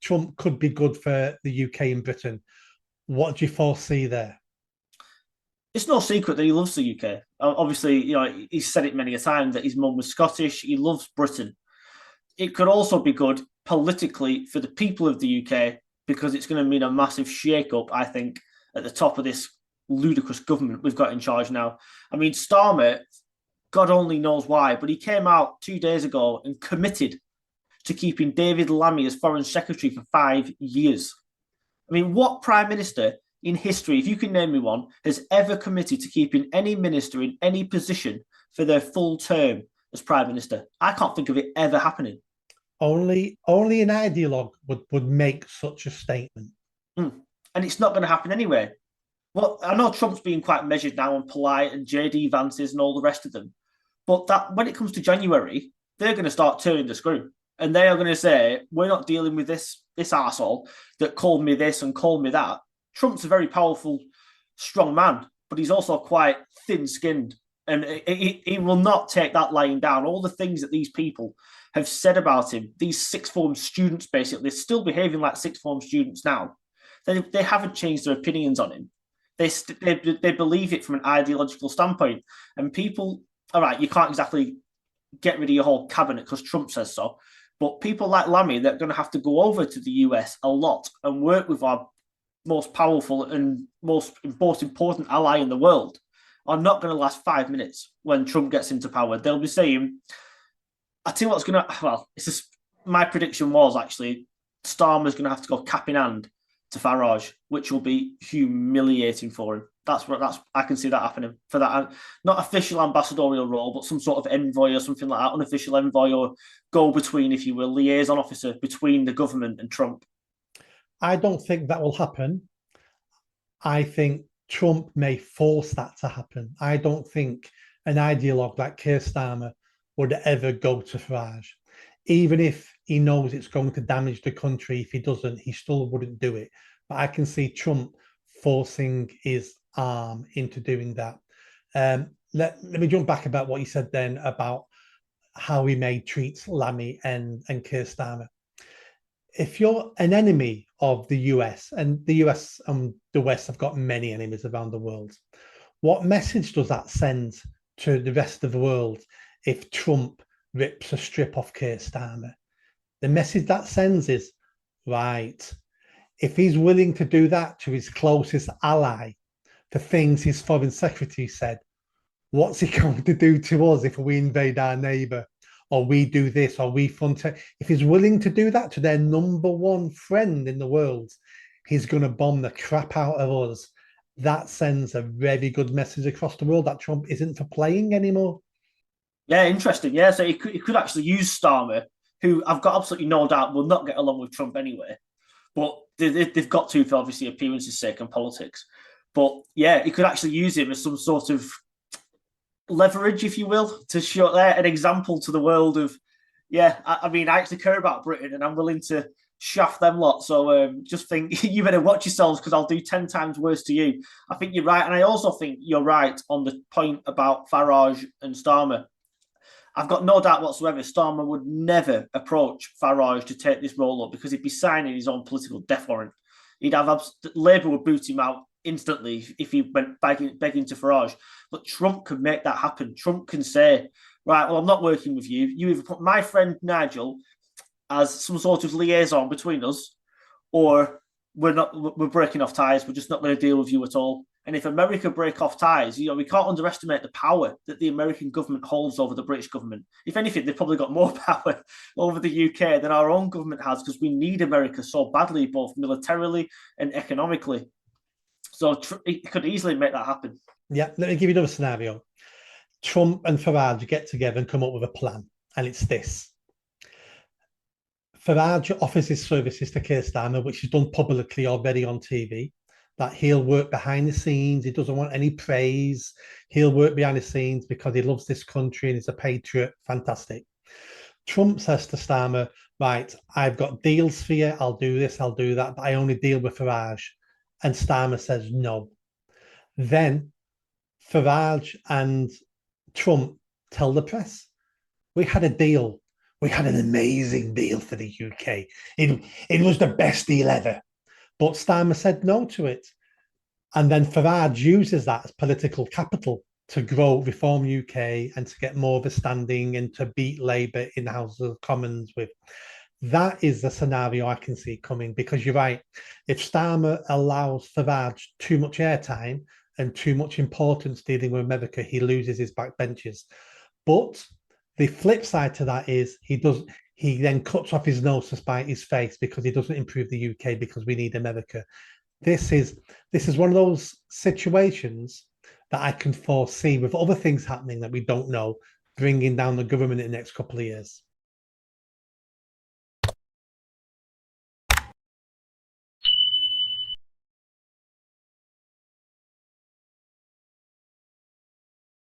Trump could be good for the UK and Britain. What do you foresee there? It's no secret that he loves the UK. Obviously, he's said it many a time that his mum was Scottish. He loves Britain. It could also be good politically for the people of the UK because it's going to mean a massive shake-up, I think, at the top of this ludicrous government we've got in charge now. I mean, Starmer, God only knows why, but he came out 2 days ago and committed to keeping David Lammy as Foreign Secretary for 5 years. I mean, what Prime Minister in history, if you can name me one, has ever committed to keeping any minister in any position for their full term as Prime Minister? I can't think of it ever happening. Only an ideologue would make such a statement. And it's not going to happen anyway. Well, I know Trump's being quite measured now and polite, and JD Vance's and all the rest of them. But that when it comes to January, they're going to start turning the screw. And they are going to say, we're not dealing with this arsehole that called me this and called me that. Trump's a very powerful, strong man, but he's also quite thin-skinned. And he will not take that lying down. All the things that these people have said about him, these sixth form students, basically, they're still behaving like sixth form students now. They haven't changed their opinions on him. They believe it from an ideological standpoint. And people, all right, you can't exactly get rid of your whole cabinet because Trump says so. But people like Lammy, they're going to have to go over to the US a lot and work with our most powerful and most important ally in the world, are not going to last 5 minutes when Trump gets into power. They'll be saying, I tell you what's going to, well, it's just, my prediction was actually Starmer's going to have to go cap in hand to Farage, which will be humiliating for him. I can see that happening for that. Not official ambassadorial role, but some sort of envoy or something like that, unofficial envoy or go between, if you will, liaison officer between the government and Trump. I don't think that will happen. I think Trump may force that to happen. I don't think an ideologue like Keir Starmer would ever go to Farage. Even if he knows it's going to damage the country, if he doesn't, he still wouldn't do it. But I can see Trump forcing his arm into doing that. Let me jump back about what you said then about how he may treat Lammy and Keir Starmer. If you're an enemy of the US, and the US and the West have got many enemies around the world, what message does that send to the rest of the world if Trump rips a strip off Keir Starmer? The message that sends is, right, if he's willing to do that to his closest ally for things his foreign secretary said, what's he going to do to us if we invade our neighbour? Or we do this, or we front it. If he's willing to do that to their number one friend in the world, he's going to bomb the crap out of us. That sends a very good message across the world that Trump isn't for playing anymore. Yeah, interesting. Yeah, so he could actually use Starmer, who I've got absolutely no doubt will not get along with Trump anyway. But they've got to, for obviously appearances' sake and politics. But yeah, he could actually use him as some sort of leverage, if you will, to show an example to the world of, yeah, I mean, I actually care about Britain and I'm willing to shaft them lot. So just think, you better watch yourselves because I'll do 10 times worse to you. I think you're right. And I also think you're right on the point about Farage and Starmer. I've got no doubt whatsoever Starmer would never approach Farage to take this role up because he'd be signing his own political death warrant. He'd have Labour would boot him out instantly if he went begging to Farage. But Trump could make that happen. Trump can say, right, well, I'm not working with you. You either put my friend Nigel as some sort of liaison between us, or we're breaking off ties. We're just not going to deal with you at all. And if America break off ties, we can't underestimate the power that the American government holds over the British government. If anything, they've probably got more power over the UK than our own government has because we need America so badly, both militarily and economically. So it could easily make that happen. Yeah, let me give you another scenario. Trump and Farage get together and come up with a plan, and it's this. Farage offers his services to Keir Starmer, which is done publicly already on TV, that he'll work behind the scenes. He doesn't want any praise. He'll work behind the scenes because he loves this country and he's a patriot. Fantastic. Trump says to Starmer, right, I've got deals for you. I'll do this, I'll do that, but I only deal with Farage. And Starmer says no. Then Farage and Trump tell the press, we had a deal. We had an amazing deal for the UK. It was the best deal ever. But Starmer said no to it. And then Farage uses that as political capital to grow Reform UK and to get more of a standing and to beat Labour in the House of Commons with. That is the scenario I can see coming because you're right. If Starmer allows Farage too much airtime and too much importance dealing with America, he loses his backbenchers. But the flip side to that is he then cuts off his nose to spite his face because he doesn't improve the UK because we need America. This is this is one of those situations that I can foresee with other things happening that we don't know, bringing down the government in the next couple of years.